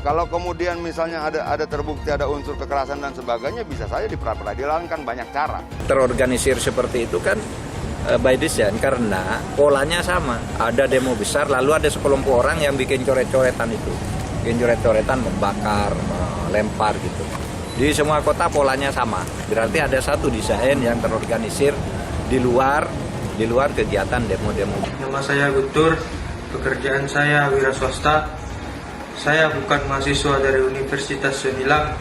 kalau kemudian misalnya ada terbukti ada unsur kekerasan dan sebagainya, bisa saja di pra-peradilan, kan banyak cara. Terorganisir seperti itu kan by design karena polanya sama. Ada demo besar, lalu ada sekelompok orang yang bikin coret-coretan itu. Bikin coret-coretan, membakar, melempar gitu. Di semua kota polanya sama. Berarti ada satu desain yang terorganisir di luar kegiatan demo-demo. Nama saya Guntur, pekerjaan saya wira swasta. Saya bukan mahasiswa dari Universitas Semilang.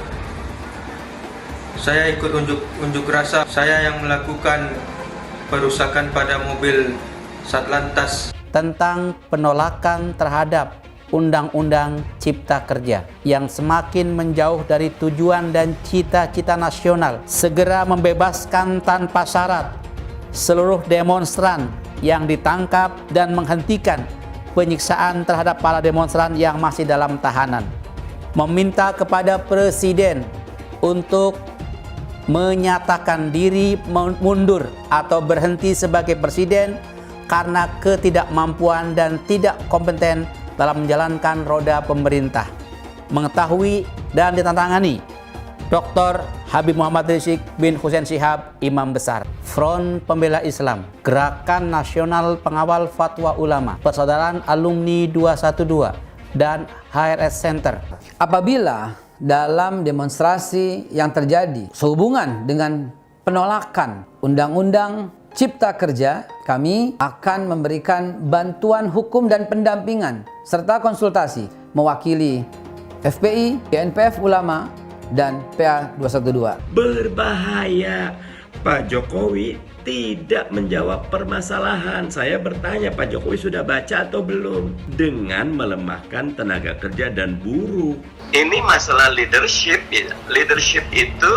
Saya ikut unjuk rasa. Saya yang melakukan perusakan pada mobil Satlantas. Tentang penolakan terhadap Undang-Undang Cipta Kerja yang semakin menjauh dari tujuan dan cita-cita nasional. Segera membebaskan tanpa syarat seluruh demonstran yang ditangkap dan menghentikan penyiksaan terhadap para demonstran yang masih dalam tahanan. Meminta kepada Presiden untuk menyatakan diri mundur atau berhenti sebagai Presiden karena ketidakmampuan dan tidak kompeten dalam menjalankan roda pemerintah. Mengetahui dan ditandatangani Dr. Habib Muhammad Rizik bin Hussein Syihab, Imam Besar, Front Pembela Islam, Gerakan Nasional Pengawal Fatwa Ulama, Persaudaraan Alumni 212, dan HRS Center. Apabila dalam demonstrasi yang terjadi sehubungan dengan penolakan Undang-Undang Cipta Kerja, kami akan memberikan bantuan hukum dan pendampingan serta konsultasi mewakili FPI, GNPF Ulama, dan PA 212. Berbahaya, Pak Jokowi tidak menjawab permasalahan. Saya bertanya, Pak Jokowi sudah baca atau belum? Dengan melemahkan tenaga kerja dan buruh. Ini masalah leadership. Leadership itu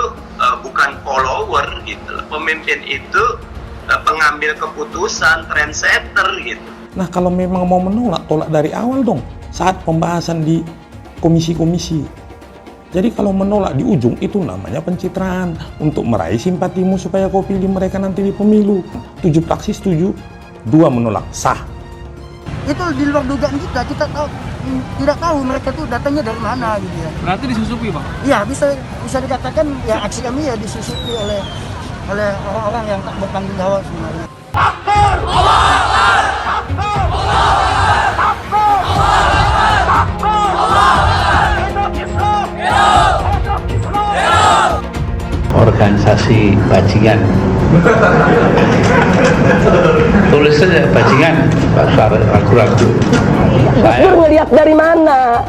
bukan follower gitu. Pemimpin itu pengambil keputusan, trendsetter gitu. Nah, kalau memang mau menolak, tolak dari awal dong, saat pembahasan di komisi-komisi. Jadi kalau menolak di ujung, itu namanya pencitraan untuk meraih simpatimu supaya kau pilih mereka nanti di pemilu. 7 fraksi setuju, 2 menolak, sah. Itu di luar dugaan kita tidak tahu mereka tuh datangnya dari mana gitu ya. Berarti disusupi, Bang? Iya, bisa dikatakan ya aksi kami ya disusupi oleh orang-orang yang tak bertanggung jawab sebenarnya. Organisasi bajingan. Tulis saja bajingan, ragu-ragu. Gus Dur ngelihat dari mana?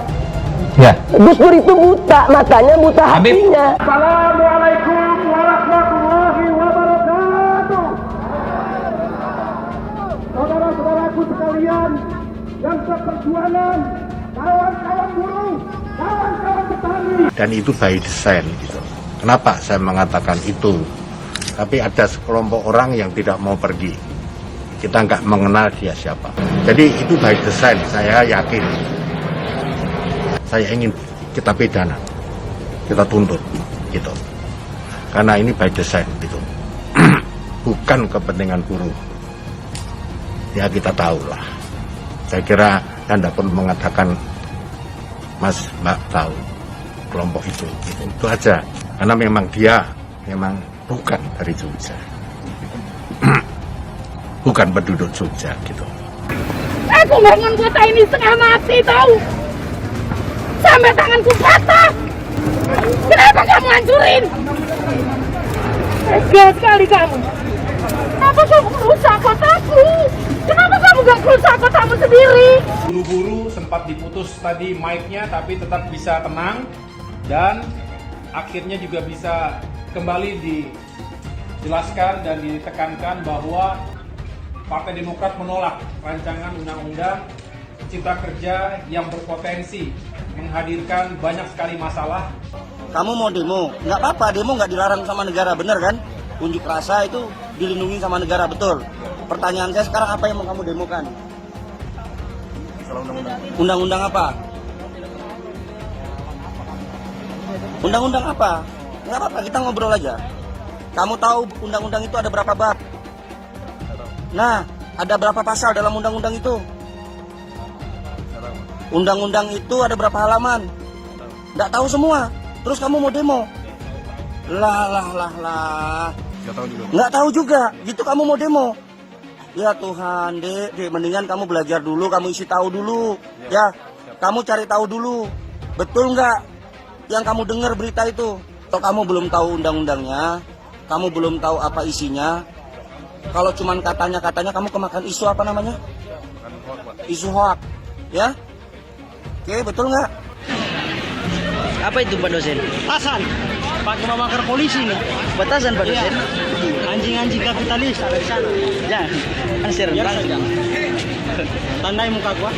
Ya. Gus Dur itu buta, matanya buta hatinya. Assalamualaikum warahmatullahi wabarakatuh. Saudara-saudaraku sekalian yang seperjuangan, kawan-kawan buruh, kawan-kawan petani. Dan itu by design gitu. Kenapa saya mengatakan itu? Tapi ada sekelompok orang yang tidak mau pergi. Kita nggak mengenal dia siapa. Jadi itu by design, saya yakin. Saya ingin kita pidana, kita tuntut, gitu. Karena ini by design, gitu. Bukan kepentingan buruh. Ya kita tahu lah. Saya kira Anda pun mengatakan, Mas, Mbak tahu kelompok itu. Itu aja. Karena memang dia bukan dari Jogja. Bukan penduduk Jogja, gitu. Aku bangun kota ini setengah mati tahu. Sampai tanganku patah. Kenapa kamu hancurin? Tega sekali kamu. Kenapa kamu merusak kotaku? Kenapa kamu gak merusak kotamu sendiri? Buru-buru sempat diputus tadi mic-nya, tapi tetap bisa tenang. Dan akhirnya juga bisa kembali dijelaskan dan ditekankan bahwa Partai Demokrat menolak rancangan undang-undang Cipta Kerja yang berpotensi menghadirkan banyak sekali masalah. Kamu mau demo, nggak apa-apa, demo nggak dilarang sama negara, bener kan? Unjuk rasa itu dilindungi sama negara, betul. Pertanyaan saya sekarang, apa yang mau kamu demokan? Undang-undang apa? Undang-undang apa? Nggak apa-apa, kita ngobrol aja. Kamu tahu undang-undang itu ada berapa bab? Nah, ada berapa pasal dalam undang-undang itu? Undang-undang itu ada berapa halaman? Nggak tahu semua. Terus kamu mau demo? Lah. Nggak tahu juga. Gitu kamu mau demo? Ya Tuhan, Dek, mendingan kamu belajar dulu, kamu isi tahu dulu. Ya, kamu cari tahu dulu. Betul nggak yang kamu dengar berita itu? Kalau kamu belum tahu undang-undangnya, kamu belum tahu apa isinya. Kalau cuman katanya kamu kemakan isu apa namanya? Isu hoax, ya? Oke, betul nggak? Apa itu Pak dosen? Tasan, pakai membakar polisi nih. Batasan Pak dosen? Anjing-anjing kapitalis ada di sana. Ya, kan serentak. Tandai muka gua.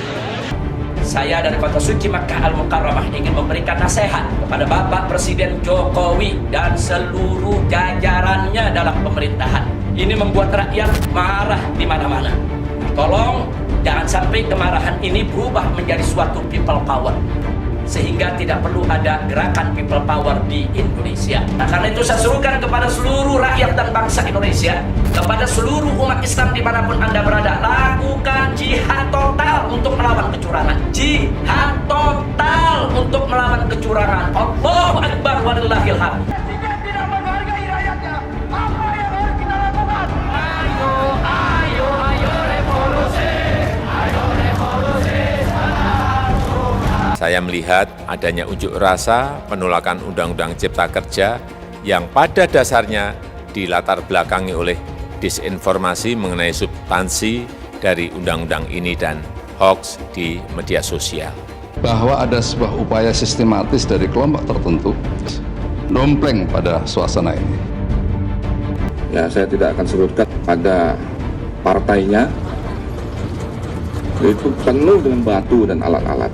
Saya dari Kota Suci Makkah Al-Mukarramah ingin memberikan nasihat kepada Bapak Presiden Jokowi dan seluruh jajarannya dalam pemerintahan. Ini membuat rakyat marah di mana-mana. Tolong jangan sampai kemarahan ini berubah menjadi suatu people power, sehingga tidak perlu ada gerakan people power di Indonesia. Nah, karena itu saya serukan kepada seluruh rakyat dan bangsa Indonesia, kepada seluruh umat Islam dimanapun Anda berada, lakukan jihad total untuk melawan kecurangan. Jihad total untuk melawan kecurangan. Allahu Akbar walillahil hamd. Saya melihat adanya unjuk rasa penolakan Undang-Undang Cipta Kerja yang pada dasarnya dilatar belakangi oleh disinformasi mengenai substansi dari undang-undang ini dan hoax di media sosial. Bahwa ada sebuah upaya sistematis dari kelompok tertentu dompleng pada suasana ini. Ya, saya tidak akan sebutkan pada partainya, itu penuh dengan batu dan alat-alat.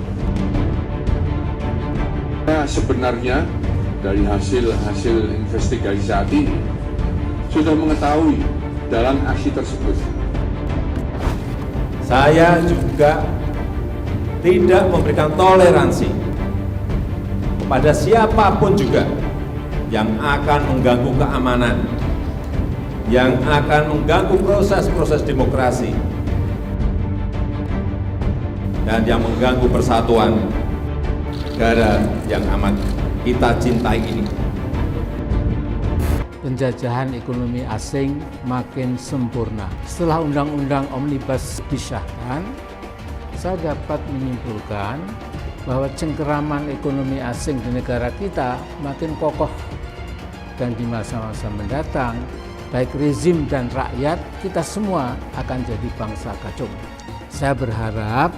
Nah, sebenarnya dari hasil investigasi saat ini sudah mengetahui dalam aksi tersebut. Saya juga tidak memberikan toleransi kepada siapapun juga yang akan mengganggu keamanan, yang akan mengganggu proses-proses demokrasi, dan yang mengganggu persatuan negara yang amat kita cintai ini. Penjajahan ekonomi asing makin sempurna. Setelah Undang-Undang Omnibus disahkan, saya dapat menyimpulkan bahwa cengkeraman ekonomi asing di negara kita makin kokoh, dan di masa-masa mendatang, baik rezim dan rakyat, kita semua akan jadi bangsa kacung. Saya berharap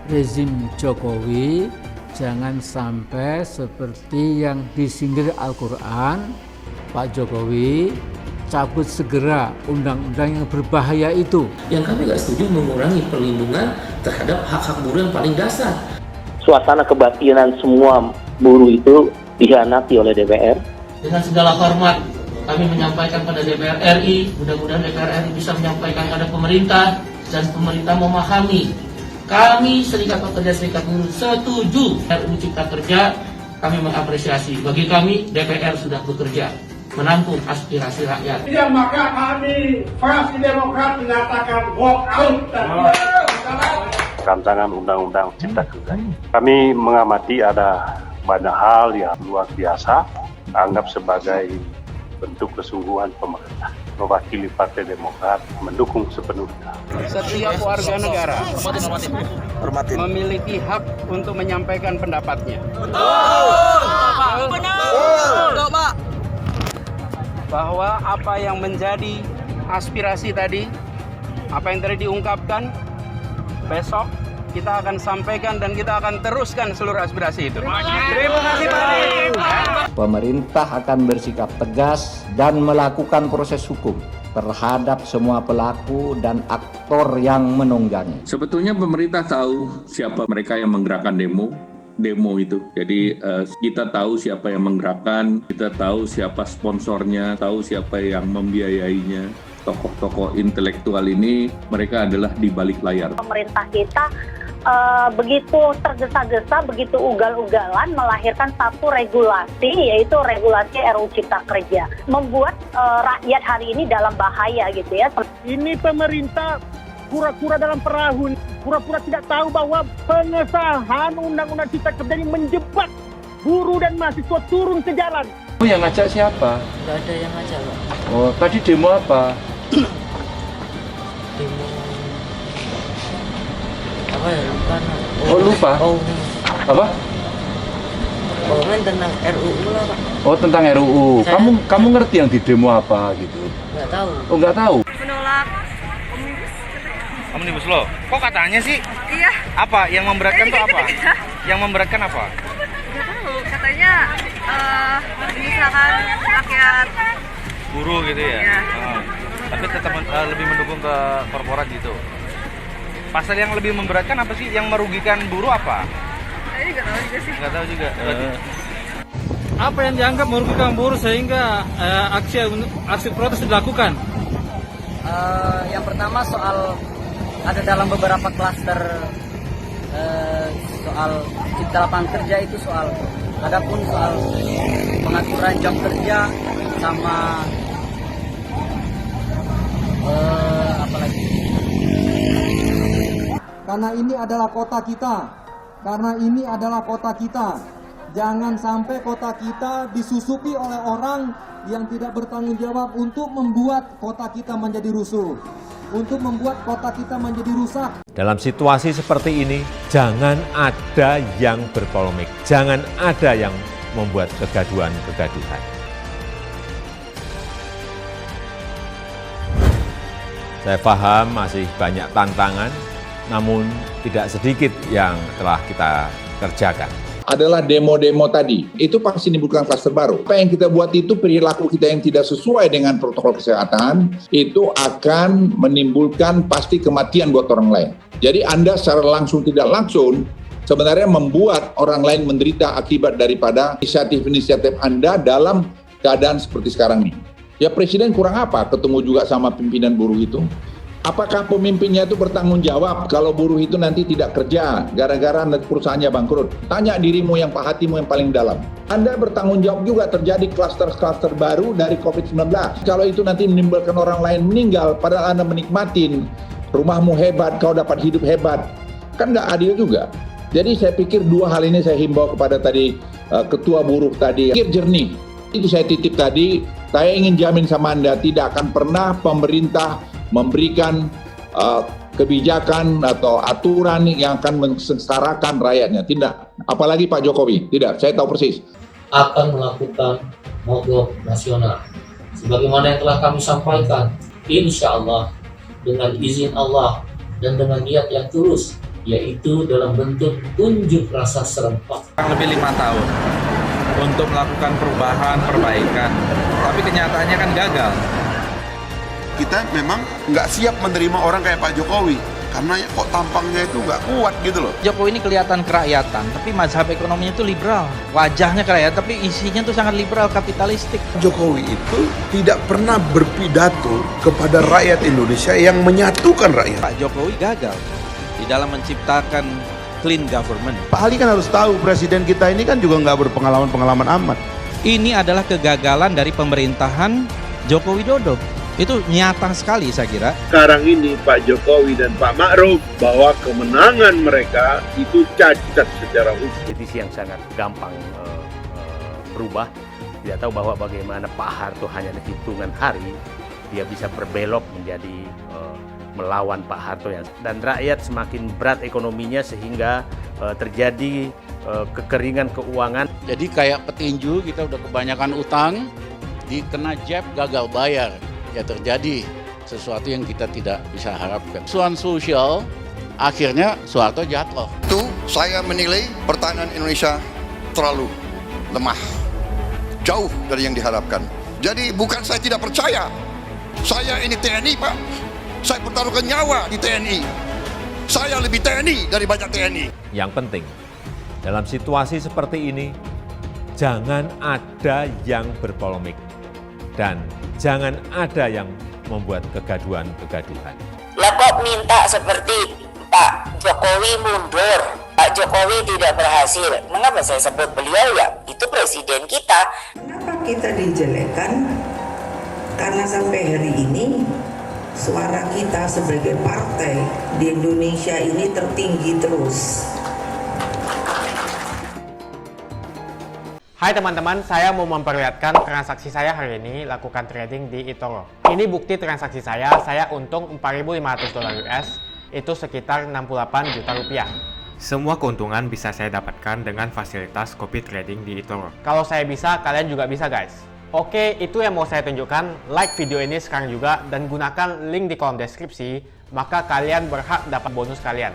rezim Jokowi jangan sampai seperti yang disindir Al-Quran. Pak Jokowi cabut segera undang-undang yang berbahaya itu. Yang kami nggak setuju mengurangi perlindungan terhadap hak-hak buruh yang paling dasar. Suasana kebatinan semua buruh itu dikhianati oleh DPR. Dengan segala hormat, kami menyampaikan pada DPR RI, mudah-mudahan DPR RI bisa menyampaikan pada pemerintah, dan pemerintah memahami. Kami Serikat Pekerja Serikat Buruh setuju RUU Cipta Kerja, kami mengapresiasi. Bagi kami, DPR sudah bekerja, menampung aspirasi rakyat. Ya, maka kami, fraksi Demokrat menyatakan walk out. Rancangan Undang-Undang Cipta Kerja. Kami mengamati ada banyak hal yang luar biasa, anggap sebagai bentuk kesungguhan pemerintah. Mewakili Partai Demokrat mendukung sepenuhnya. Setiap warga negara memiliki hak untuk menyampaikan pendapatnya. Betul, Pak. Bahwa apa yang menjadi aspirasi tadi, apa yang tadi diungkapkan, besok kita akan sampaikan dan kita akan teruskan seluruh aspirasi itu. Terima kasih Pak. Pemerintah akan bersikap tegas dan melakukan proses hukum terhadap semua pelaku dan aktor yang menunggangi. Sebetulnya pemerintah tahu siapa mereka yang menggerakkan demo itu. Jadi kita tahu siapa yang menggerakkan, kita tahu siapa sponsornya, tahu siapa yang membiayainya. Tokoh-tokoh intelektual ini mereka adalah di balik layar. Pemerintah kita begitu tergesa-gesa, begitu ugal-ugalan melahirkan satu regulasi, yaitu regulasi RUU Cipta Kerja, membuat rakyat hari ini dalam bahaya gitu ya. Ini pemerintah pura-pura dalam perahu, pura-pura tidak tahu bahwa pengesahan Undang-Undang Cipta Kerja ini menjebak buruh dan mahasiswa turun ke jalan. Yang ngajak siapa? Nggak ada yang ngajak, Pak. Oh, tadi demo apa? Demo apa ya, lupa. Oh, lupa? Apa? Pokoknya tentang RUU lah, Pak. Oh, tentang RUU. Kamu ngerti yang di demo apa gitu? Nggak tahu. Oh, nggak tahu. Menolak Omnibus Law. Kok katanya sih? Iya. Apa yang memberatkan tuh apa? Yang memberatkan apa? Nggak tahu. Katanya misalkan rakyat Buruh gitu ya. Iya. Tapi tetap lebih mendukung ke korporat gitu. Pasal yang lebih memberatkan apa sih? Yang merugikan buruh apa? Saya nggak tahu juga sih. Nggak tahu juga. Apa yang dianggap merugikan buruh sehingga aksi protes dilakukan? Yang pertama soal ada dalam beberapa klaster soal cipta lapangan kerja itu soal, adapun soal pengaturan jam kerja sama apa lagi? Karena ini adalah kota kita. Karena ini adalah kota kita. Jangan sampai kota kita disusupi oleh orang yang tidak bertanggung jawab untuk membuat kota kita menjadi rusuh. Untuk membuat kota kita menjadi rusak. Dalam situasi seperti ini, jangan ada yang berpolemik. Jangan ada yang membuat kegaduhan-kegaduhan. Saya paham masih banyak tantangan, namun tidak sedikit yang telah kita kerjakan. Adalah demo-demo tadi, itu pasti menimbulkan klaster baru. Apa yang kita buat itu, perilaku kita yang tidak sesuai dengan protokol kesehatan, itu akan menimbulkan pasti kematian buat orang lain. Jadi Anda secara langsung tidak langsung, sebenarnya membuat orang lain menderita akibat daripada inisiatif-inisiatif Anda dalam keadaan seperti sekarang ini. Ya Presiden kurang apa ketemu juga sama pimpinan buruh itu? Apakah pemimpinnya itu bertanggung jawab kalau buruh itu nanti tidak kerja gara-gara perusahaannya bangkrut? Tanya dirimu yang hatimu yang paling dalam. Anda bertanggung jawab juga terjadi klaster-klaster baru dari COVID-19. Kalau itu nanti menimbulkan orang lain meninggal, padahal Anda menikmatin rumahmu hebat, kau dapat hidup hebat. Kan nggak adil juga. Jadi saya pikir dua hal ini saya himbau kepada tadi ketua buruh tadi. Pikir jernih. Itu saya titip tadi, saya ingin jamin sama Anda tidak akan pernah pemerintah memberikan kebijakan atau aturan yang akan mensengsarakan rakyatnya. Tidak. Apalagi Pak Jokowi. Tidak. Saya tahu persis. Akan melakukan mogok nasional. Sebagaimana yang telah kami sampaikan, insya Allah dengan izin Allah dan dengan niat yang tulus, yaitu dalam bentuk unjuk rasa serempak. Lebih 5 tahun untuk melakukan perubahan, perbaikan. Tapi kenyataannya kan gagal. Kita memang nggak siap menerima orang kayak Pak Jokowi karena kok tampangnya itu nggak kuat gitu loh. Jokowi ini kelihatan kerakyatan, tapi mazhab ekonominya itu liberal. Wajahnya kerakyatan, tapi isinya tuh sangat liberal, kapitalistik. Jokowi itu tidak pernah berpidato kepada rakyat Indonesia yang menyatukan rakyat. Pak Jokowi gagal di dalam menciptakan clean government. Pak Ali kan harus tahu presiden kita ini kan juga nggak berpengalaman amat. Ini adalah kegagalan dari pemerintahan Joko Widodo. Itu nyata sekali saya kira. Sekarang ini Pak Jokowi dan Pak Ma'ruf bahwa kemenangan mereka itu cacat secara hukum. Politisi yang sangat gampang berubah. Tidak tahu bahwa bagaimana Pak Harto hanya hitungan hari dia bisa berbelok menjadi melawan Pak Harto dan rakyat semakin berat ekonominya sehingga terjadi kekeringan keuangan. Jadi kayak petinju kita udah kebanyakan utang, dikena jab gagal bayar. Ya terjadi sesuatu yang kita tidak bisa harapkan. Soal sosial, akhirnya Soeharto jatuh. Itu saya menilai pertahanan Indonesia terlalu lemah. Jauh dari yang diharapkan. Jadi bukan saya tidak percaya. Saya ini TNI Pak. Saya pertaruhkan nyawa di TNI. Saya lebih TNI dari banyak TNI. Yang penting, dalam situasi seperti ini, jangan ada yang berpolemik. Dan jangan ada yang membuat kegaduhan-kegaduhan. Lah kok minta seperti Pak Jokowi mundur, Pak Jokowi tidak berhasil. Mengapa saya sebut beliau ya? Itu presiden kita. Kenapa kita dijelekan? Karena sampai hari ini suara kita sebagai partai di Indonesia ini tertinggi terus. Hai teman-teman, saya mau memperlihatkan transaksi saya hari ini lakukan trading di eToro. Ini bukti transaksi saya untung $4.500 US, itu sekitar 68 juta rupiah. Semua keuntungan bisa saya dapatkan dengan fasilitas copy trading di eToro. Kalau saya bisa, kalian juga bisa guys. Oke, itu yang mau saya tunjukkan. Like video ini sekarang juga dan gunakan link di kolom deskripsi, maka kalian berhak dapat bonus kalian.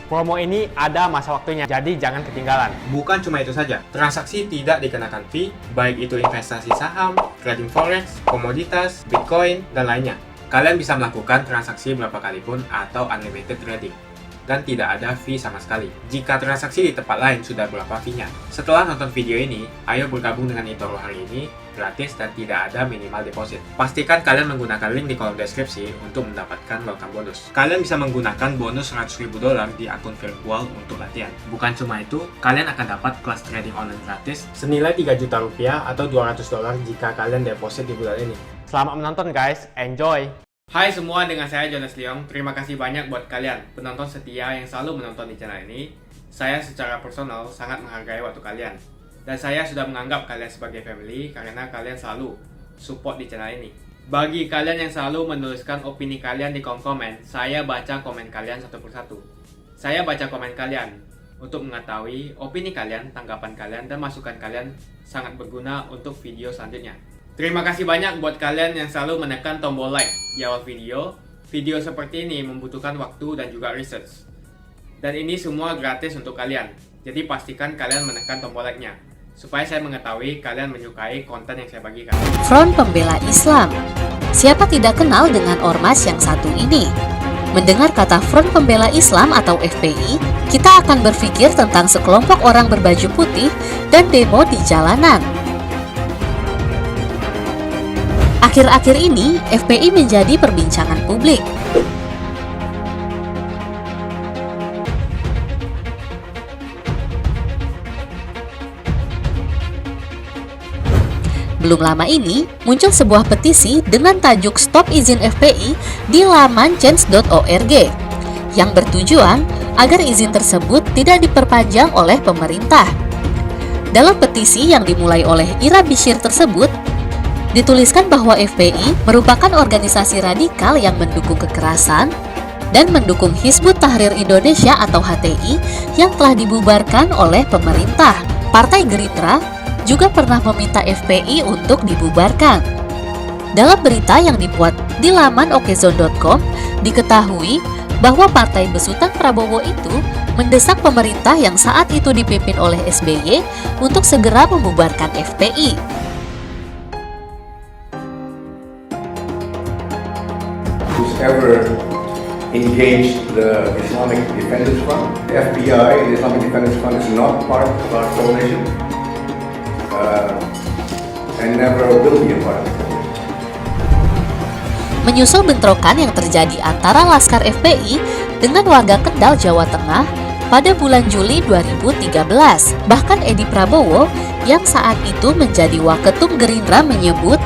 Promo ini ada masa waktunya, jadi jangan ketinggalan. Bukan cuma itu saja, transaksi tidak dikenakan fee, baik itu investasi saham, trading forex, komoditas, bitcoin, dan lainnya. Kalian bisa melakukan transaksi berapa kali pun atau unlimited trading. Dan tidak ada fee sama sekali. Jika transaksi di tempat lain sudah berapa fee-nya. Setelah nonton video ini, ayo bergabung dengan eToro hari ini, gratis dan tidak ada minimal deposit. Pastikan kalian menggunakan link di kolom deskripsi untuk mendapatkan welcome bonus. Kalian bisa menggunakan bonus $100.000 di akun virtual untuk latihan. Bukan cuma itu, kalian akan dapat kelas trading online gratis senilai 3 juta rupiah atau $200 jika kalian deposit di bulan ini. Selamat menonton guys, enjoy! Hai semua, dengan saya Jonas Leong. Terima kasih banyak buat kalian penonton setia yang selalu menonton di channel ini. Saya secara personal sangat menghargai waktu kalian. Dan saya sudah menganggap kalian sebagai family karena kalian selalu support di channel ini. Bagi kalian yang selalu menuliskan opini kalian di kolom komen, saya baca komen kalian satu persatu. Saya baca komen kalian untuk mengetahui opini kalian, tanggapan kalian, dan masukan kalian sangat berguna untuk video selanjutnya. Terima kasih banyak buat kalian yang selalu menekan tombol like di awal video. Video seperti ini membutuhkan waktu dan juga research. Dan ini semua gratis untuk kalian. Jadi pastikan kalian menekan tombol like-nya, supaya saya mengetahui kalian menyukai konten yang saya bagikan. Front Pembela Islam. Siapa tidak kenal dengan ormas yang satu ini? Mendengar kata Front Pembela Islam atau FPI, kita akan berpikir tentang sekelompok orang berbaju putih dan demo di jalanan. Akhir-akhir ini, FPI menjadi perbincangan publik. Belum lama ini, muncul sebuah petisi dengan tajuk Stop Izin FPI di laman change.org yang bertujuan agar izin tersebut tidak diperpanjang oleh pemerintah. Dalam petisi yang dimulai oleh Ira Bishir tersebut, dituliskan bahwa FPI merupakan organisasi radikal yang mendukung kekerasan dan mendukung Hizbut Tahrir Indonesia atau HTI yang telah dibubarkan oleh pemerintah. Partai Gerindra juga pernah meminta FPI untuk dibubarkan. Dalam berita yang dibuat di laman okezone.com, diketahui bahwa Partai Besutan Prabowo itu mendesak pemerintah yang saat itu dipimpin oleh SBY untuk segera membubarkan FPI. Ever engaged the Islamic Defenders Fund. The FBI, the Islamic Defenders Fund, is not part of our coalition and never will be a part of the coalition. Menyusul bentrokan yang terjadi antara Laskar FPI dengan warga Kendal, Jawa Tengah pada bulan Juli 2013. Bahkan Edi Prabowo yang saat itu menjadi Waketum Gerindra menyebut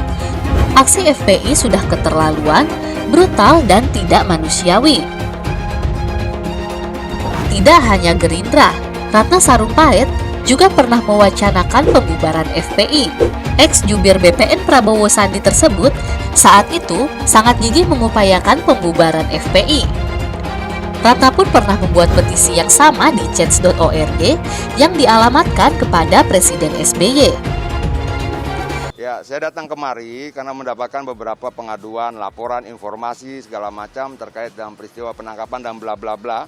aksi FPI sudah keterlaluan, brutal, dan tidak manusiawi. Tidak hanya Gerindra, Ratna Sarumpait juga pernah mewacanakan pembubaran FPI. Ex-jubir BPN Prabowo Sandi tersebut saat itu sangat gigih mengupayakan pembubaran FPI. Ratna pun pernah membuat petisi yang sama di change.org yang dialamatkan kepada Presiden SBY. Ya, saya datang kemari karena mendapatkan beberapa pengaduan, laporan, informasi segala macam terkait dengan peristiwa penangkapan dan bla bla bla.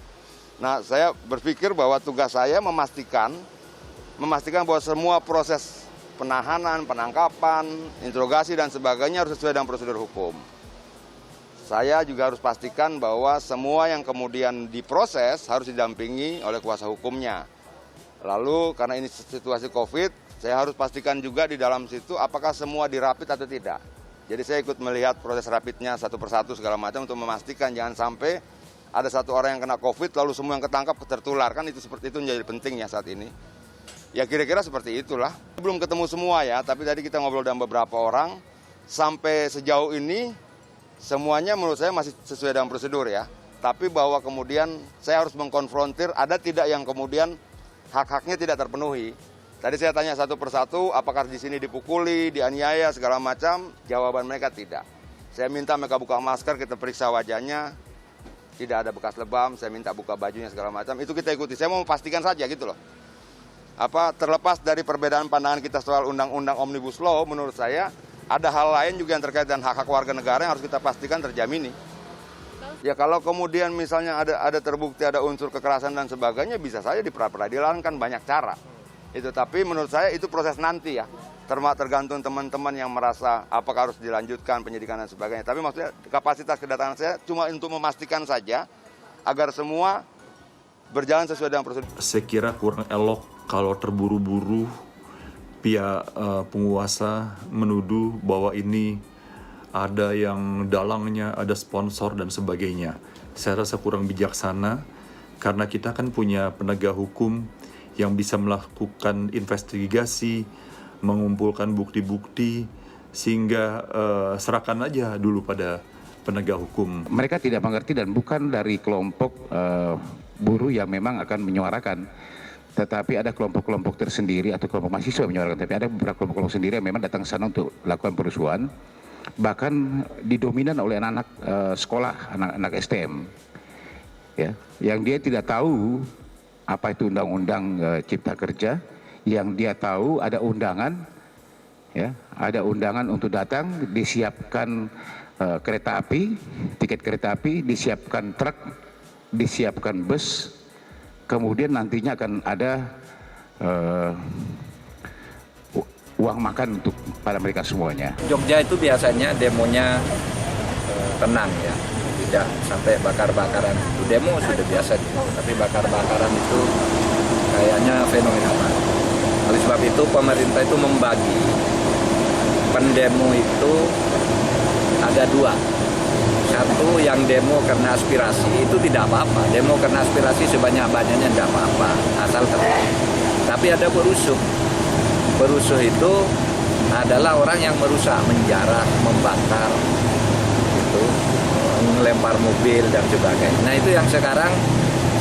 Nah, saya berpikir bahwa tugas saya memastikan bahwa semua proses penahanan, penangkapan, interogasi dan sebagainya harus sesuai dengan prosedur hukum. Saya juga harus pastikan bahwa semua yang kemudian diproses harus didampingi oleh kuasa hukumnya. Lalu karena ini situasi Covid, saya harus pastikan juga di dalam situ apakah semua dirapit atau tidak. Jadi saya ikut melihat proses rapidnya satu persatu segala macam untuk memastikan jangan sampai ada satu orang yang kena Covid lalu semua yang ketangkap tertular. Kan itu seperti itu menjadi penting ya saat ini. Ya kira-kira seperti itulah. Belum ketemu semua ya, tapi tadi kita ngobrol dengan beberapa orang. Sampai sejauh ini semuanya menurut saya masih sesuai dengan prosedur ya. Tapi bahwa kemudian saya harus mengkonfrontir ada tidak yang kemudian hak-haknya tidak terpenuhi. Tadi saya tanya satu persatu, apakah di sini dipukuli, dianiaya, segala macam. Jawaban mereka tidak. Saya minta mereka buka masker, kita periksa wajahnya. Tidak ada bekas lebam, saya minta buka bajunya, segala macam. Itu kita ikuti. Saya mau memastikan saja gitu loh. Terlepas dari perbedaan pandangan kita soal undang-undang Omnibus Law, menurut saya ada hal lain juga yang terkait dengan hak-hak warga negara yang harus kita pastikan terjamin nih. Ya kalau kemudian misalnya ada terbukti ada unsur kekerasan dan sebagainya, bisa saja di pra-peradilan kan banyak cara. Itu, tapi menurut saya itu proses nanti ya. Tergantung teman-teman yang merasa apakah harus dilanjutkan penyidikan dan sebagainya. Tapi maksudnya kapasitas kedatangan saya cuma untuk memastikan saja agar semua berjalan sesuai dengan prosedur. Saya kira kurang elok kalau terburu-buru pihak penguasa menuduh bahwa ini ada yang dalangnya, ada sponsor dan sebagainya. Saya rasa kurang bijaksana karena kita kan punya penegak hukum yang bisa melakukan investigasi, mengumpulkan bukti-bukti, sehingga serahkan aja dulu pada penegak hukum. Mereka tidak mengerti dan bukan dari kelompok buruh yang memang akan menyuarakan, tetapi ada kelompok-kelompok tersendiri atau kelompok mahasiswa menyuarakan, tapi ada beberapa kelompok-kelompok sendiri yang memang datang ke sana untuk lakukan perusuhan, bahkan didominan oleh anak-anak sekolah, anak-anak STM, ya, yang dia tidak tahu apa itu undang-undang Cipta Kerja, yang dia tahu ada undangan, ya, ada undangan untuk datang, disiapkan kereta api, tiket kereta api, disiapkan truk, disiapkan bus, kemudian nantinya akan ada uang makan untuk pada mereka semuanya. Jogja itu biasanya demonya tenang ya, tidak sampai bakar-bakaran. Itu demo sudah biasa, tapi bakar-bakaran itu kayaknya fenomena baru. Oleh sebab itu pemerintah itu membagi pendemo itu ada dua. Satu yang demo karena aspirasi itu tidak apa-apa. Demo karena aspirasi sebanyak-banyaknya tidak apa-apa, asal tertib. Tapi ada perusuh. Perusuh itu adalah orang yang merusak, menjarah, membakar, itu, melempar mobil dan sebagainya. Nah itu yang sekarang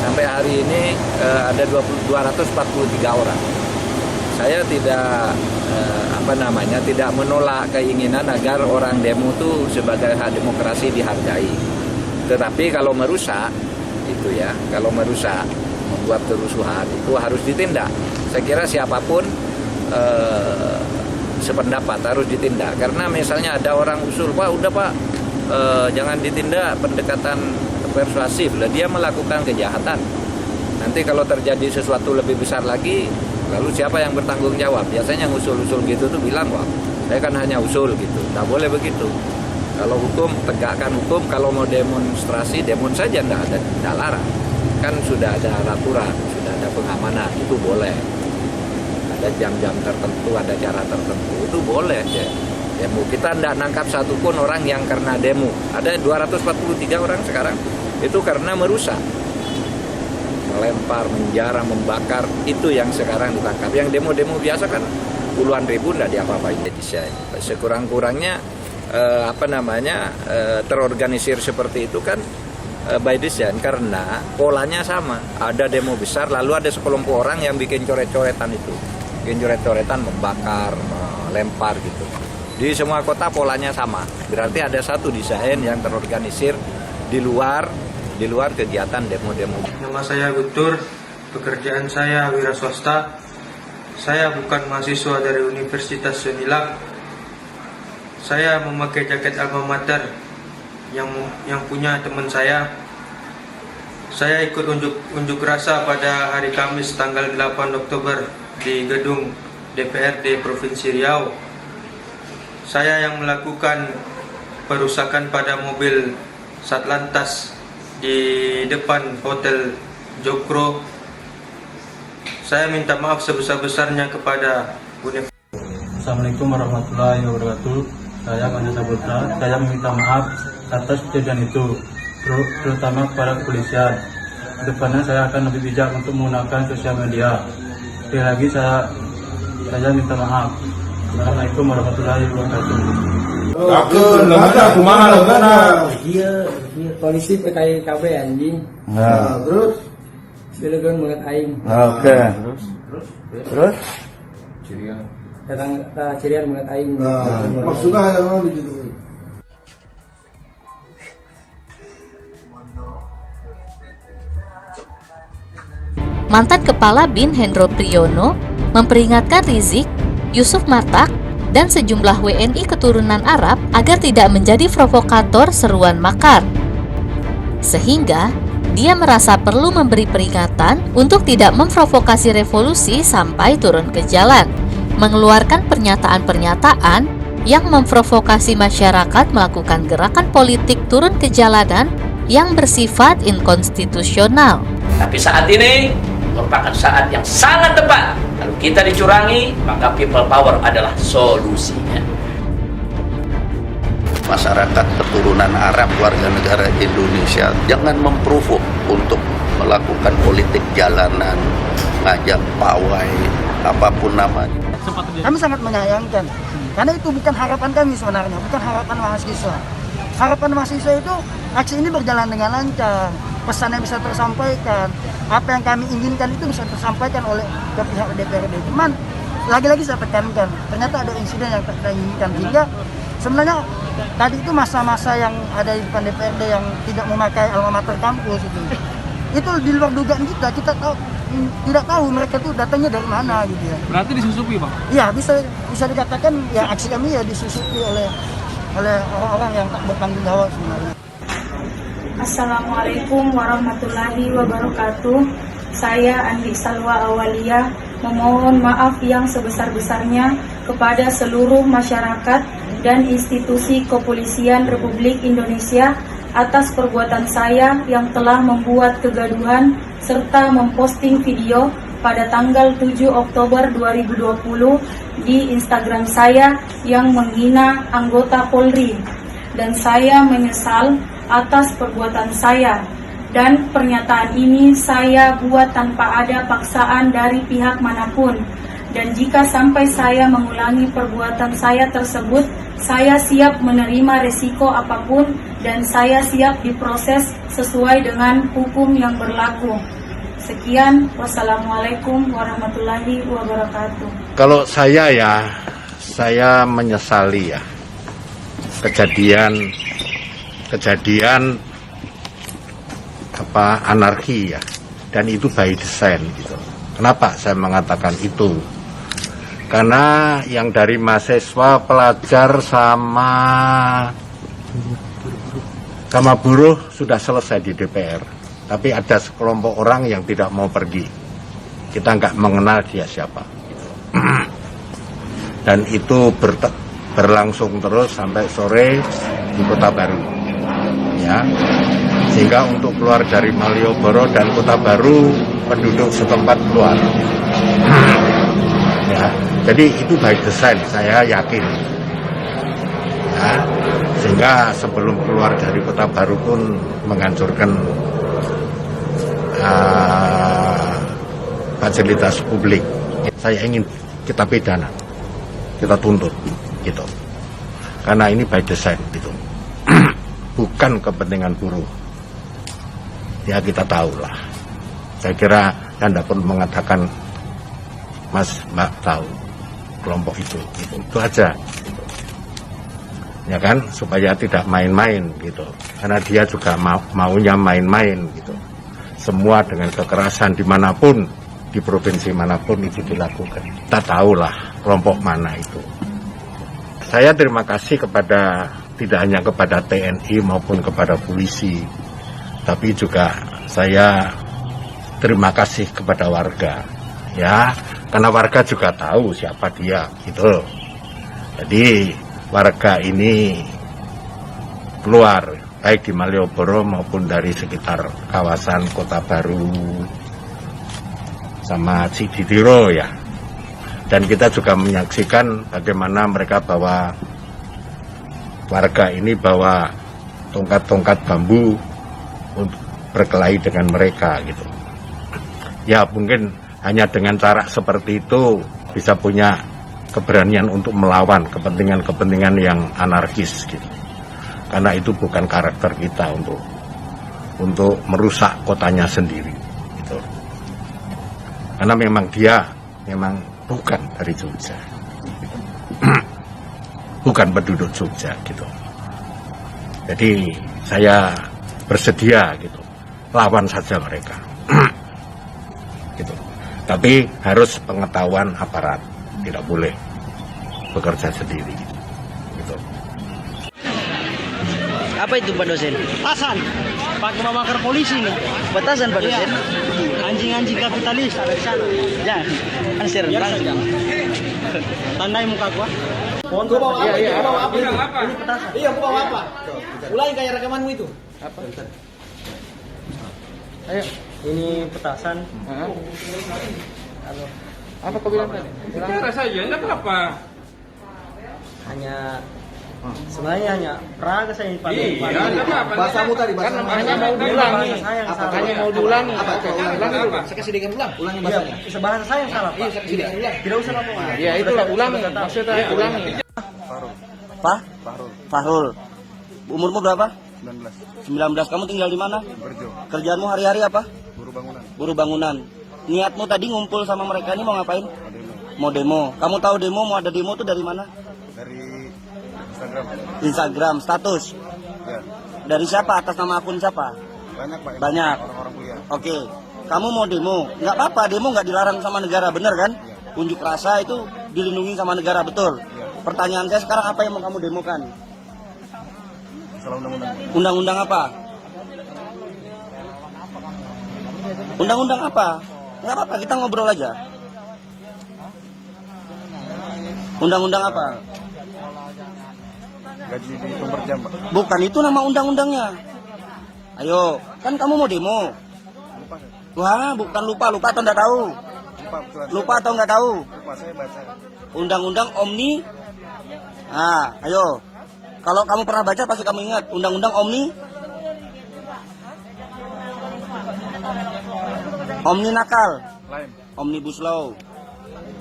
sampai hari ini ada 243 orang. Saya tidak tidak menolak keinginan agar orang demo itu sebagai hak demokrasi dihargai. Tetapi kalau merusak itu ya, kalau merusak, membuat kerusuhan itu harus ditindak. Saya kira siapapun sependapat harus ditindak. Karena misalnya ada orang usul, Pak udah Pak jangan ditindak pendekatan persuasif, lah dia melakukan kejahatan. Nanti kalau terjadi sesuatu lebih besar lagi, lalu siapa yang bertanggung jawab? Biasanya yang usul-usul gitu tuh bilang, wah saya kan hanya usul gitu, nggak boleh begitu. Kalau hukum, tegakkan hukum. Kalau mau demonstrasi, demon saja, nggak larang. Kan sudah ada aturan, sudah ada pengamanan, itu boleh. Ada jam-jam tertentu, ada cara tertentu, itu boleh ya. Demo. Kita tidak nangkap satupun orang yang karena demo. Ada 243 orang sekarang, itu karena merusak. Melempar, menjarah, membakar, itu yang sekarang ditangkap. Yang demo-demo biasa kan puluhan ribu tidak diapa-apain. Sekurang-kurangnya terorganisir seperti itu kan by design, karena polanya sama. Ada demo besar, lalu ada sekelompok orang yang bikin coret-coretan itu, bikin coret-coretan, membakar, melempar gitu. Di semua kota polanya sama. Berarti ada satu desain yang terorganisir di luar kegiatan demo-demo. Nama saya Guntur, pekerjaan saya wira swasta. Saya bukan mahasiswa dari Universitas Unilag. Saya memakai jaket alma mater yang punya teman saya. Saya ikut unjuk rasa pada hari Kamis tanggal 8 Oktober di gedung DPRD Provinsi Riau. Saya yang melakukan perusakan pada mobil Satlantas di depan Hotel Jokro. Saya minta maaf sebesar-besarnya kepada Universitas. Assalamualaikum warahmatullahi wabarakatuh. Saya Manasa Putra. Saya meminta maaf atas kejadian itu, terutama kepada kepolisian. Kedepannya saya akan lebih bijak untuk menggunakan sosial media. Sekali lagi saya minta maaf. Assalamualaikum warahmatullahi wabarakatuh. Dia polisi PKIKB anjing. Nah, terus silakan banget aing. Oke. Terus cirian. Datang cirian mengat aing. Maksudnya yang gitu. Mantan Kepala BIN Hendro Priyono memperingatkan Rizik, Yusuf Martak, dan sejumlah WNI keturunan Arab agar tidak menjadi provokator seruan makar. Sehingga, dia merasa perlu memberi peringatan untuk tidak memprovokasi revolusi sampai turun ke jalan, mengeluarkan pernyataan-pernyataan yang memprovokasi masyarakat melakukan gerakan politik turun ke jalanan yang bersifat inkonstitusional. Tapi saat ini merupakan saat yang sangat tepat. Kalau kita dicurangi, maka people power adalah solusinya. Masyarakat keturunan Arab warga negara Indonesia jangan memprovok untuk melakukan politik jalanan, ngajak pawai, apapun namanya. Kami sangat menyayangkan, karena itu bukan harapan kami sebenarnya, bukan harapan mahasiswa. Harapan mahasiswa itu aksi ini berjalan dengan lancar, pesannya bisa tersampaikan, apa yang kami inginkan itu bisa tersampaikan oleh pihak DPRD. Cuman lagi-lagi saya tekankan, ternyata ada insiden yang tidak diinginkan, sehingga sebenarnya tadi itu masa-masa yang ada di depan DPRD yang tidak memakai alma mater kampus itu di luar dugaan kita tidak tahu mereka tuh datangnya dari mana gitu ya. Berarti disusupi, Bang? Iya, bisa dikatakan ya aksi kami ya disusupi oleh orang-orang yang tak bertanggung jawab sebenarnya. Assalamualaikum warahmatullahi wabarakatuh. Saya Andi Salwa Awalia memohon maaf yang sebesar-besarnya kepada seluruh masyarakat dan institusi kepolisian Republik Indonesia atas perbuatan saya yang telah membuat kegaduhan serta memposting video pada tanggal 7 Oktober 2020 di Instagram saya yang menghina anggota Polri, dan saya menyesal atas perbuatan saya, dan pernyataan ini saya buat tanpa ada paksaan dari pihak manapun, dan jika sampai saya mengulangi perbuatan saya tersebut, saya siap menerima resiko apapun dan saya siap diproses sesuai dengan hukum yang berlaku. Sekian, wassalamualaikum warahmatullahi wabarakatuh. Kalau saya menyesali ya kejadian anarki ya, dan itu by design gitu. Kenapa saya mengatakan itu? Karena yang dari mahasiswa, pelajar sama buruh sudah selesai di DPR. Tapi ada sekelompok orang yang tidak mau pergi. Kita nggak mengenal dia siapa. Dan itu berlangsung terus sampai sore di Kota Baru. Ya, sehingga untuk keluar dari Malioboro dan Kota Baru, penduduk setempat keluar. Ya, jadi itu by design, saya yakin. Ya, sehingga sebelum keluar dari Kota Baru pun menghancurkan fasilitas publik. Saya ingin kita pidana, kita tuntut, gitu. Karena ini by design, gitu. Bukan kepentingan buruh. Ya kita tahu lah. Saya kira Anda pun mengatakan, Mas, Mbak tahu kelompok itu, gitu. Itu aja. Gitu. Ya kan, supaya tidak main-main, gitu. Karena dia juga maunya main-main, gitu. Semua dengan kekerasan dimanapun, di provinsi manapun itu dilakukan. Kita tahulah kelompok mana itu. Saya terima kasih tidak hanya kepada TNI maupun kepada polisi, tapi juga saya terima kasih kepada warga, ya, karena warga juga tahu siapa dia, gitu. Jadi warga ini keluar baik di Malioboro maupun dari sekitar kawasan Kota Baru sama Ciditiro ya. Dan kita juga menyaksikan bagaimana mereka warga ini bawa tongkat-tongkat bambu untuk berkelahi dengan mereka gitu. Ya mungkin hanya dengan cara seperti itu bisa punya keberanian untuk melawan kepentingan-kepentingan yang anarkis gitu. Karena itu bukan karakter kita untuk merusak kotanya sendiri gitu. Karena memang dia bukan dari Jogja, bukan penduduk Jogja gitu. Jadi saya bersedia gitu, lawan saja mereka, gitu. Tapi harus pengetahuan aparat, tidak boleh bekerja sendiri. Gitu. Apa itu Pak dosen? Petasan. Pakai membakar polisi nih. Petasan Pak dosen. Anjing-anjing kapitalis ada di sana. Ya, kan serem. Tandai muka gua. Foto bawa apa? Iya, bawa apa? Ini petasan. Iya, bawa apa? Ulangi kayak rekamanmu itu. Apa? Ayo, ini petasan. Halo. Apa kau bilang tadi? Bicara saja, enggak apa-apa. Hanya sebenarnya hanya peraga saya dipanggil. Iya, apa? Bahasamu tadi, bahasamu. Hanya mau diulangi. Hanya mau diulangi. Ulangi dulu. Saya kasih dengan ulang. Ulangi bahasanya. Bisa bahasa saya yang salah, Pak. Iya, saya kasih dengan ulang. Tidak usah apa-apa. Iya, itulah ulangi. Maksudnya ulangi. Pak? Fahrul. Umurmu berapa? 19. 19. Kamu tinggal di mana? Berjo. Kerjaanmu hari-hari apa? Buru bangunan. Buru bangunan. Niatmu tadi ngumpul sama mereka ini mau ngapain? Mau demo. Kamu tahu demo mau ada demo tuh dari mana? Dari Instagram. Instagram, status. Ya. Dari siapa? Atas nama akun siapa? Banyak Pak. Banyak. Orang-orang kuliah. Oke. Kamu mau demo? Nggak apa-apa, demo nggak dilarang sama negara, bener kan? Unjuk rasa itu dilindungi sama negara, betul? Pertanyaan saya sekarang, apa yang mau kamu demokan? Salah undang-undang. Undang-undang apa? Undang-undang apa? Nggak apa-apa, kita ngobrol aja. Undang-undang apa? Gaji dihitung per jam, Pak. Bukan itu nama undang-undangnya. Ayo, kan kamu mau demo. Wah, bukan lupa atau nggak tahu? Lupa atau nggak tahu? Lupa, saya baca. Undang-undang Omni. Nah, ayo. Kalau kamu pernah baca pasti kamu ingat Undang-undang Omni nakal. Omnibus Law.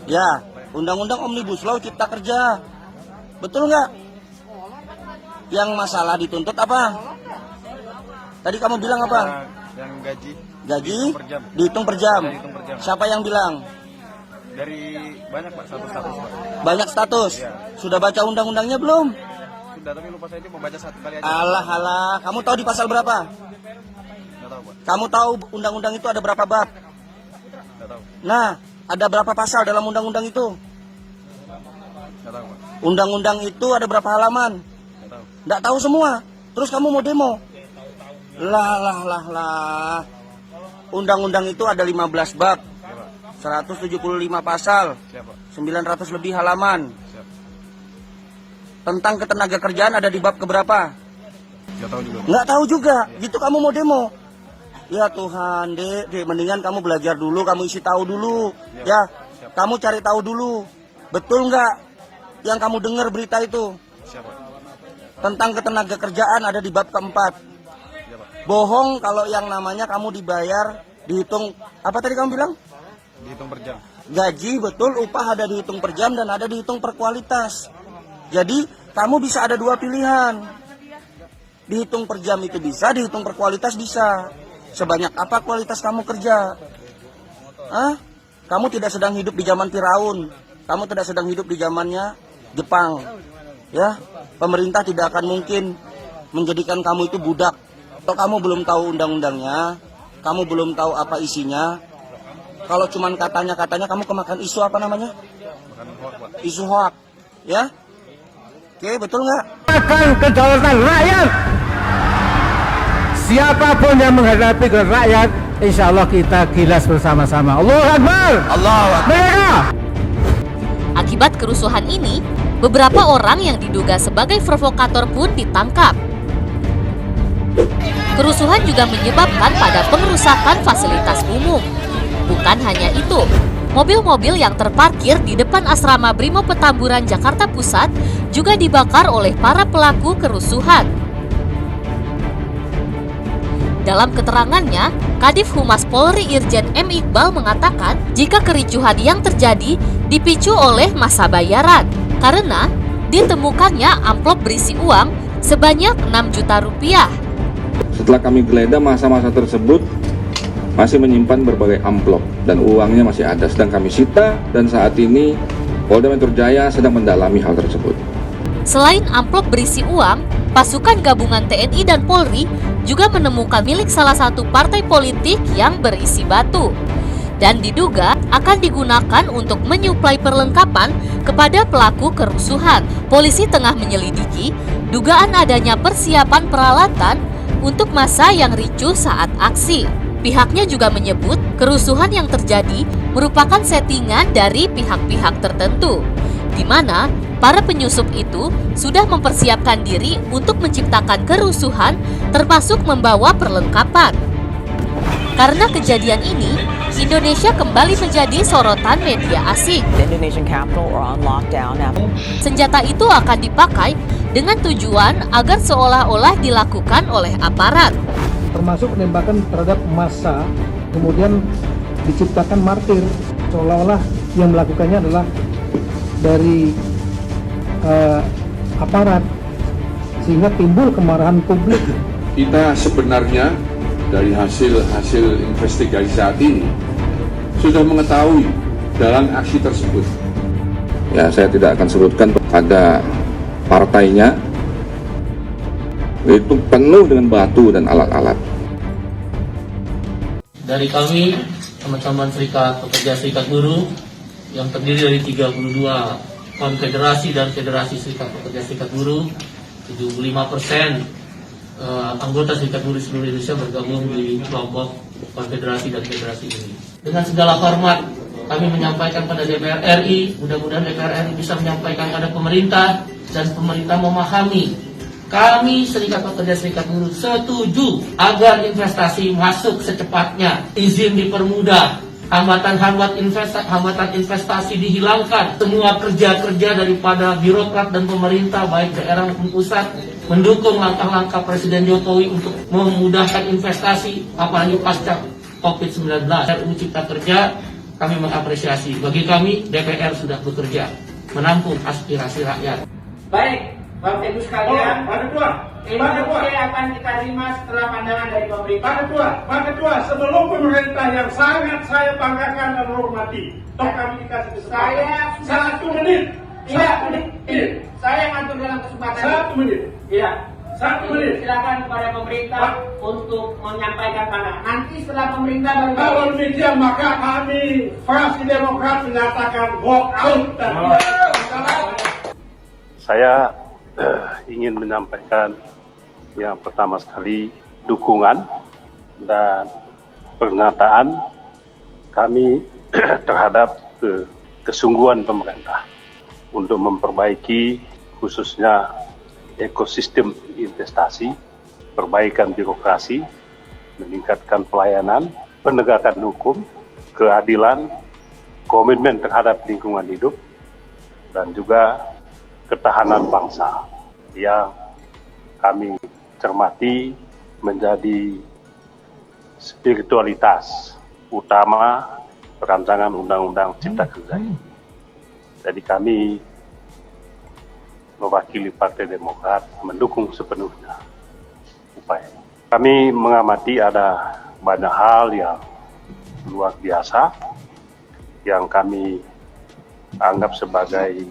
Ya, Undang-undang Omnibus Law Cipta Kerja. Betul nggak? Yang masalah dituntut apa? Tadi kamu bilang apa? Yang gaji. Gaji dihitung per jam. Siapa yang bilang? Dari banyak Pak, status Pak. Banyak status. Ya. Sudah baca undang-undangnya belum? Sudah, tapi lupa saya itu membaca satu kali aja. Alah. Kamu tahu di pasal berapa? Nggak tahu, Pak. Kamu tahu undang-undang itu ada berapa bab? Nggak tahu. Nah, ada berapa pasal dalam undang-undang itu? Nggak tahu, Pak. Undang-undang itu ada berapa halaman? Nggak tahu. Nggak tahu semua. Terus kamu mau demo? Lah. Undang-undang itu ada 15 bab. 175 pasal. 900 lebih halaman. Tentang ketenaga kerjaan ada di bab keberapa? Nggak tahu juga. Gitu kamu mau demo? Ya Tuhan, Dek, mendingan kamu belajar dulu, kamu isi tahu dulu. Ya, kamu cari tahu dulu. Betul nggak yang kamu dengar berita itu? Tentang ketenaga kerjaan ada di bab keempat. Bohong kalau yang namanya kamu dibayar, dihitung, apa tadi kamu bilang? Dihitung per jam. Gaji, betul, upah ada dihitung per jam dan ada dihitung per kualitas. Jadi, kamu bisa ada dua pilihan. Dihitung per jam itu bisa, dihitung per kualitas bisa. Sebanyak apa kualitas kamu kerja? Kamu tidak sedang hidup di zaman Firaun. Kamu tidak sedang hidup di zamannya Jepang. Ya, pemerintah tidak akan mungkin menjadikan kamu itu budak. Atau kamu belum tahu undang-undangnya, kamu belum tahu apa isinya. Kalau cuman katanya kamu kemakan isu apa namanya? Isu hoak, ya? Oke, betul nggak? Akan kedaulatan rakyat. Siapapun yang menghadapi ke rakyat, insya Allah kita gilas bersama-sama. Allahu Akbar. Allahu Akbar. Akibat kerusuhan ini, beberapa orang yang diduga sebagai provokator pun ditangkap. Kerusuhan juga menyebabkan pada pengerusakan fasilitas umum. Bukan hanya itu, mobil-mobil yang terparkir di depan asrama Brimob Petamburan, Jakarta Pusat juga dibakar oleh para pelaku kerusuhan. Dalam keterangannya, Kadif Humas Polri Irjen M. Iqbal mengatakan jika kericuhan yang terjadi dipicu oleh masa bayaran karena ditemukannya amplop berisi uang sebanyak 6 juta rupiah. Setelah kami geledah masa-masa tersebut, masih menyimpan berbagai amplop dan uangnya masih ada, sedang kami sita dan saat ini Polda Metro Jaya sedang mendalami hal tersebut. Selain amplop berisi uang, pasukan gabungan TNI dan Polri juga menemukan milik salah satu partai politik yang berisi batu dan diduga akan digunakan untuk menyuplai perlengkapan kepada pelaku kerusuhan. Polisi tengah menyelidiki dugaan adanya persiapan peralatan untuk massa yang ricuh saat aksi. Pihaknya juga menyebut kerusuhan yang terjadi merupakan settingan dari pihak-pihak tertentu, di mana para penyusup itu sudah mempersiapkan diri untuk menciptakan kerusuhan termasuk membawa perlengkapan. Karena kejadian ini, Indonesia kembali menjadi sorotan media asing. Senjata itu akan dipakai dengan tujuan agar seolah-olah dilakukan oleh aparat. Termasuk penembakan terhadap massa, kemudian diciptakan martir, seolah-olah yang melakukannya adalah dari aparat, sehingga timbul kemarahan publik. Kita sebenarnya dari hasil investigasi saat ini sudah mengetahui dalam aksi tersebut. Ya, saya tidak akan sebutkan pada partainya, itu penuh dengan batu dan alat-alat. Dari kami, teman-teman Serikat Pekerja Serikat Buruh yang terdiri dari 32 konfederasi dan federasi Serikat Pekerja Serikat Buruh, 75% anggota Serikat Buruh seluruh Indonesia bergabung di kelompok konfederasi dan federasi ini. Dengan segala hormat, kami menyampaikan pada DPR RI, mudah-mudahan DPR RI bisa menyampaikan pada pemerintah dan pemerintah memahami. Kami Serikat Pekerja Serikat Buruh setuju agar investasi masuk secepatnya, izin dipermudah, hambatan investasi dihilangkan, semua kerja-kerja daripada birokrat dan pemerintah baik daerah maupun pusat mendukung langkah-langkah Presiden Jokowi untuk memudahkan investasi, apalagi pasca COVID-19. RUU Cipta Kerja kami mengapresiasi. Bagi kami DPR sudah bekerja menampung aspirasi rakyat. Baik, Bapak Ibu sekalian, ini akan kita terima setelah pandangan dari pemerintah. Pak Ketua, sebelum pemerintah yang sangat saya banggakan dan hormati, kami dikasih kesempatan. Saya 1 menit. Iya, saya ngatur dalam kesempatan 1 menit. Iya. 1 menit. Silakan kepada pemerintah untuk menyampaikan pandangan. Nanti setelah pemerintah baru. Kalau demikian maka kami fraksi Demokrat menyatakan walk out. Saya ingin menyampaikan yang pertama sekali dukungan dan pernyataan kami terhadap kesungguhan pemerintah untuk memperbaiki khususnya ekosistem investasi, perbaikan birokrasi, meningkatkan pelayanan, penegakan hukum, keadilan, komitmen terhadap lingkungan hidup, dan juga ketahanan bangsa yang kami cermati menjadi spiritualitas utama perancangan Undang-Undang Cipta Kerja. Jadi kami mewakili Partai Demokrat mendukung sepenuhnya upaya. Kami mengamati ada banyak hal yang luar biasa yang kami anggap sebagai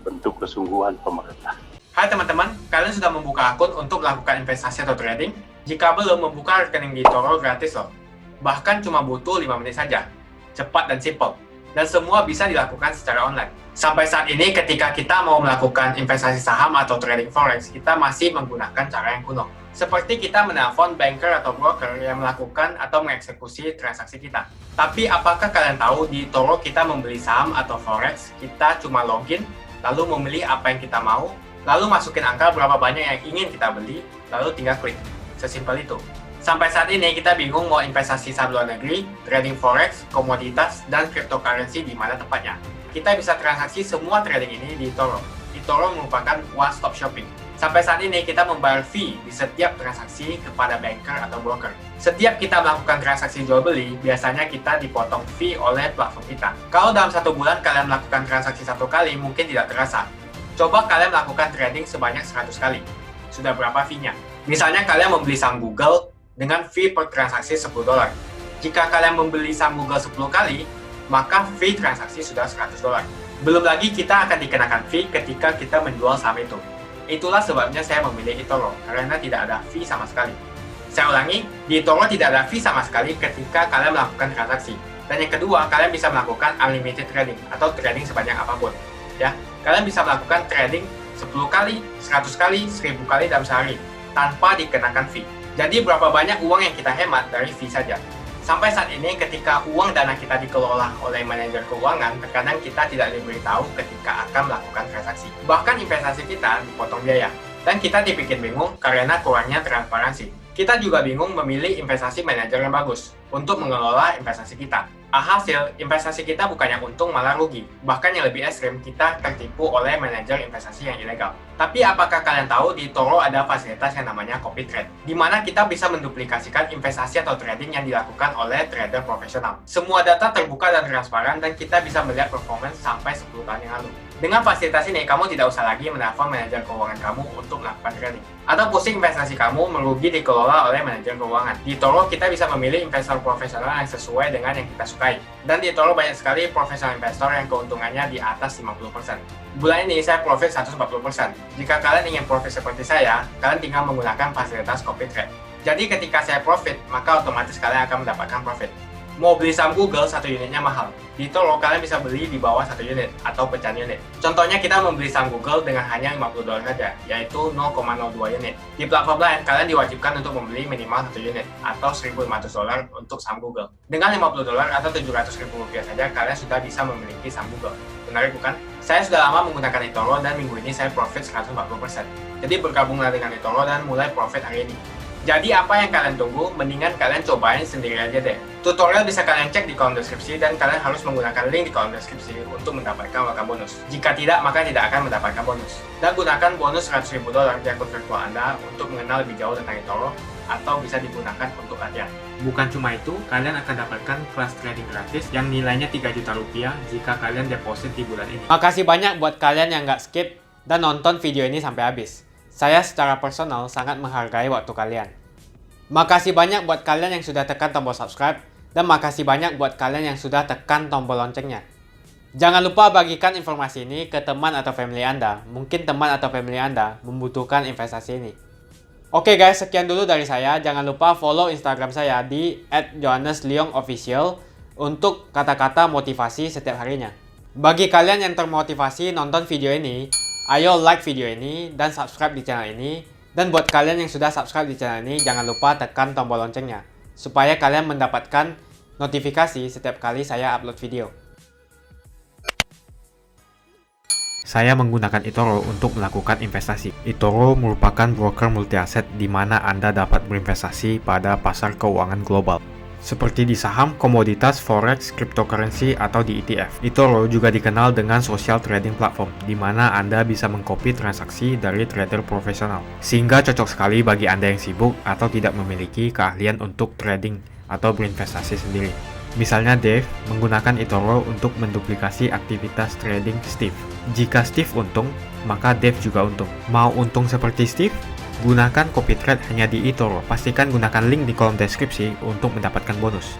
bentuk kesungguhan pemerintah. Hai teman-teman, kalian sudah membuka akun untuk melakukan investasi atau trading? Jika belum, membuka rekening di eToro gratis loh. Bahkan cuma butuh 5 menit saja. Cepat dan simple. Dan semua bisa dilakukan secara online. Sampai saat ini ketika kita mau melakukan investasi saham atau trading forex, kita masih menggunakan cara yang kuno. Seperti kita menelpon banker atau broker yang melakukan atau mengeksekusi transaksi kita. Tapi apakah kalian tahu di eToro kita membeli saham atau forex, kita cuma login, lalu memilih apa yang kita mau, lalu masukin angka berapa banyak yang ingin kita beli, lalu tinggal klik. Sesimpel itu. Sampai saat ini kita bingung mau investasi saham luar negeri, trading forex, komoditas, dan cryptocurrency di mana tepatnya. Kita bisa transaksi semua trading ini di eToro. eToro merupakan one-stop shopping. Sampai saat ini kita membayar fee di setiap transaksi kepada banker atau broker. Setiap kita melakukan transaksi jual beli, biasanya kita dipotong fee oleh platform kita. Kalau dalam 1 bulan kalian melakukan transaksi 1 kali, mungkin tidak terasa. Coba kalian melakukan trading sebanyak 100 kali. Sudah berapa fee-nya? Misalnya kalian membeli saham Google dengan fee per transaksi $10. Jika kalian membeli saham Google 10 kali, maka fee transaksi sudah $100. Belum lagi kita akan dikenakan fee ketika kita menjual saham itu. Itulah sebabnya saya memilih eToro, karena tidak ada fee sama sekali. Saya ulangi, di eToro tidak ada fee sama sekali ketika kalian melakukan transaksi. Dan yang kedua, kalian bisa melakukan unlimited trading atau trading sebanyak apapun. Ya, kalian bisa melakukan trading 10 kali, 100 kali, 1000 kali dalam sehari tanpa dikenakan fee. Jadi berapa banyak uang yang kita hemat dari fee saja. Sampai saat ini ketika uang dana kita dikelola oleh manajer keuangan, terkadang kita tidak diberitahu ketika akan melakukan transaksi. Bahkan investasi kita dipotong biaya. Dan kita dibikin bingung karena kurangnya transparansi. Kita juga bingung memilih investasi manajer yang bagus untuk mengelola investasi kita. Alhasil, investasi kita bukannya untung malah rugi. Bahkan yang lebih ekstrim, kita tertipu oleh manajer investasi yang ilegal. Tapi apakah kalian tahu di eToro ada fasilitas yang namanya copy trade, di mana kita bisa menduplikasikan investasi atau trading yang dilakukan oleh trader profesional. Semua data terbuka dan transparan dan kita bisa melihat performance sampai 10 tahun yang lalu. Dengan fasilitas ini, kamu tidak usah lagi menelpon manajer keuangan kamu untuk melakukan trading. Atau pusing investasi kamu merugi dikelola oleh manajer keuangan. Di eToro, kita bisa memilih investor profesional yang sesuai dengan yang kita sukai. Dan di eToro banyak sekali profesional investor yang keuntungannya di atas 50%. Bulan ini saya profit 140%. Jika kalian ingin profit seperti saya, kalian tinggal menggunakan fasilitas copy trade. Jadi ketika saya profit, maka otomatis kalian akan mendapatkan profit. Mau beli saham Google, 1 unitnya mahal. Di eToro, kalian bisa beli di bawah 1 unit atau pecahan unit. Contohnya kita membeli saham Google dengan hanya $50 saja, yaitu 0,02 unit. Di platform lain, kalian diwajibkan untuk membeli minimal 1 unit atau $1.500 untuk saham Google. Dengan $50 atau Rp700.000 saja, kalian sudah bisa memiliki saham Google. Menarik bukan? Saya sudah lama menggunakan eToro dan minggu ini saya profit 140%. Jadi bergabunglah dengan eToro dan mulai profit hari ini. Jadi apa yang kalian tunggu? Mendingan kalian cobain sendiri aja deh. Tutorial bisa kalian cek di kolom deskripsi dan kalian harus menggunakan link di kolom deskripsi untuk mendapatkan welcome bonus. Jika tidak, maka tidak akan mendapatkan bonus. Dan gunakan bonus $100.000 di akun virtual Anda untuk mengenal lebih jauh tentang eToro atau bisa digunakan untuk latihan. Bukan cuma itu, kalian akan dapatkan kelas trading gratis yang nilainya Rp3 juta jika kalian deposit di bulan ini. Makasih banyak buat kalian yang nggak skip dan nonton video ini sampai habis. Saya secara personal sangat menghargai waktu kalian. Makasih banyak buat kalian yang sudah tekan tombol subscribe dan makasih banyak buat kalian yang sudah tekan tombol loncengnya. Jangan lupa bagikan informasi ini ke teman atau family Anda. Mungkin teman atau family Anda membutuhkan investasi ini. Oke guys, sekian dulu dari saya. Jangan lupa follow Instagram saya di @johannesleongofficial untuk kata-kata motivasi setiap harinya. Bagi kalian yang termotivasi nonton video ini, ayo like video ini dan subscribe di channel ini. Dan buat kalian yang sudah subscribe di channel ini, jangan lupa tekan tombol loncengnya supaya kalian mendapatkan notifikasi setiap kali saya upload video. Saya menggunakan eToro untuk melakukan investasi. eToro merupakan broker multi aset di mana Anda dapat berinvestasi pada pasar keuangan global, seperti di saham, komoditas, forex, cryptocurrency, atau di ETF. eToro juga dikenal dengan social trading platform, di mana Anda bisa mengcopy transaksi dari trader profesional, sehingga cocok sekali bagi Anda yang sibuk atau tidak memiliki keahlian untuk trading atau berinvestasi sendiri. Misalnya Dave menggunakan eToro untuk menduplikasi aktivitas trading Steve. Jika Steve untung, maka Dave juga untung. Mau untung seperti Steve? Gunakan copy trade hanya di eToro. Pastikan gunakan link di kolom deskripsi untuk mendapatkan bonus.